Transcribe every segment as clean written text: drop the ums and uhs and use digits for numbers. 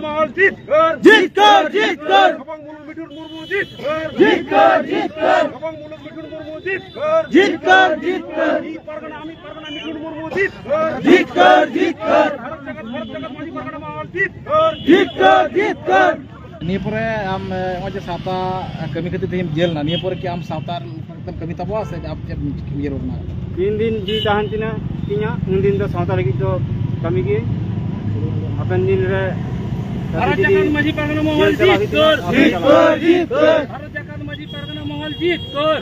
mahal Jitkar. Abang Mulut Midun Murmu Jitkar. Abang Mulut Midun Murmu Jitkar. Di Pargana Amit Pargana Midun Murmu Jitkar. Bharat Jagat Maji Pargana mahal Jitkar. Niya pore am ngaje sata kami kete tim jel na niya pore ki am sata kami tapo se ap chat mir na 3 दिन जी tahan tinya undin do sauta lagi do kami ki apan din re Bharat Jagat Maji Pargana mahal Jitkar. Bharat Jagat Maji Pargana mahal Jitkar.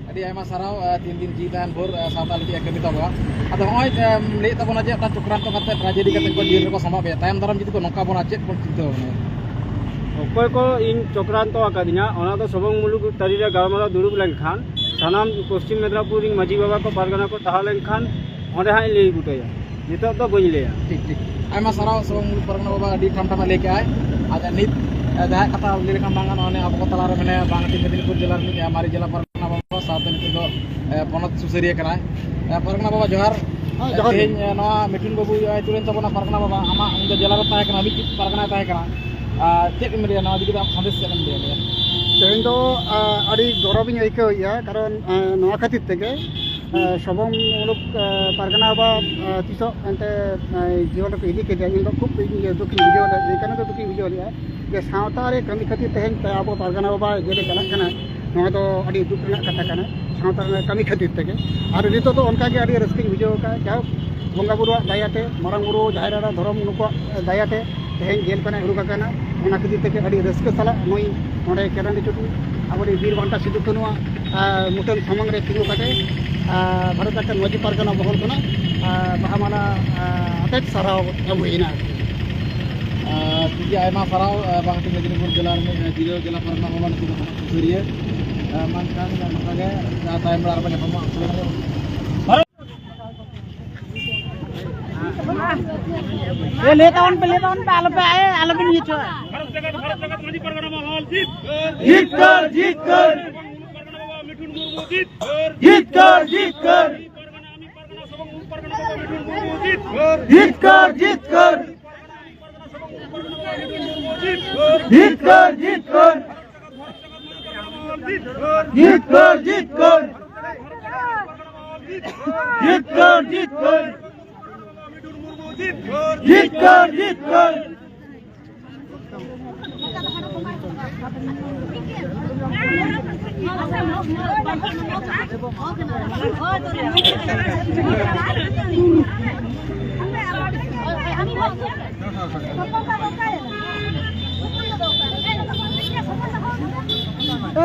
adi ayma sarau 3 दिन ji tahan bor sata lagi kami tapo ado hoy le tapo aja ta cukran to kate tragedi kate ko dir ko sama be tayam daram jitu ko nongka bon achet kon cinta okoy ko in chokranto akadinya ona do sobong muluk tari re galmara durub lenkhan sanam Paschim Medinipur ring maji baba ko pargana ko taha lenkhan onde hai lei gutoya nito to boi leya ठीक ayma sarau sobong muluk pargana baba adi tham leke ay aja nit dah kata le kan bangan one abo ko talar mene bang Medinipur जिला rin हमारी जिला pargana baba साथ में तो ponot susuriya kana pargana baba johar tehin no Midun babu tulen tabona pargana baba ama unde जिला रे tahe kana ami pargana tahe kana cek media no dikit am sandes kan dia तेहन दो अड़ी गौरव ऐया कारण नवा खातिर तेगे सबम मुलुक पारगाना बा तीसो अंते जीवन को इदी के इन खूब दुखी बुझो लेकिन तो दुखी बुझो लिया जे सावता रे कमी खातिर तेहन अब पारगाना बा जेले चलना कना नवा दो अड़ी दुख रना कथा कना सावता रे कमी खातिर तेगे और नितो तो उनका के अड़ी रस्किंग बुझो का जा बंगा बुरु दायाते मारंग बुरु जाहेरा धर्म नुको दायाते तेहन जेल कना उरुका कना ona खातिर तेगे अड़ी रस्क सला नई नोडे केरानी चुटू आबोरी वीर बांटा सिदु कानुआ मुठन सामंग रे तिंगु काटे भारत जागत माजी पारगाना महल कना बाहामाला अतेक साराव एमुइना tiga ayma sarau bang Medinipur जिला में जिला pargana baba itu susuriya mankan makanya time lar banyak sama लेता उन पे आलो पे आए आलो पे नीचे Bharat Jagat Maji Pargana mahal Jitkar. Pargana baba Midun Murmu Jitkar. Di Pargana Amit Pargana Sabang Pargana baba Midun Murmu Jitkar.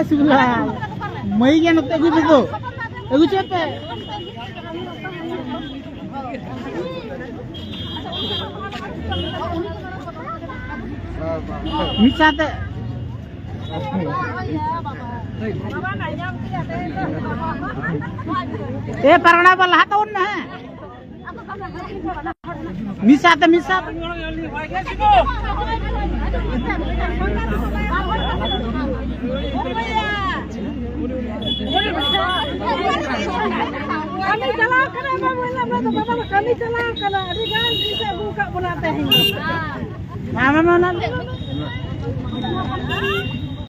sebelah mai yang nak egu tu egu cepe misate pargana bal hataun na misate kami jalan kana kami jalan kana rigan bisa buka bola teh. Mama mana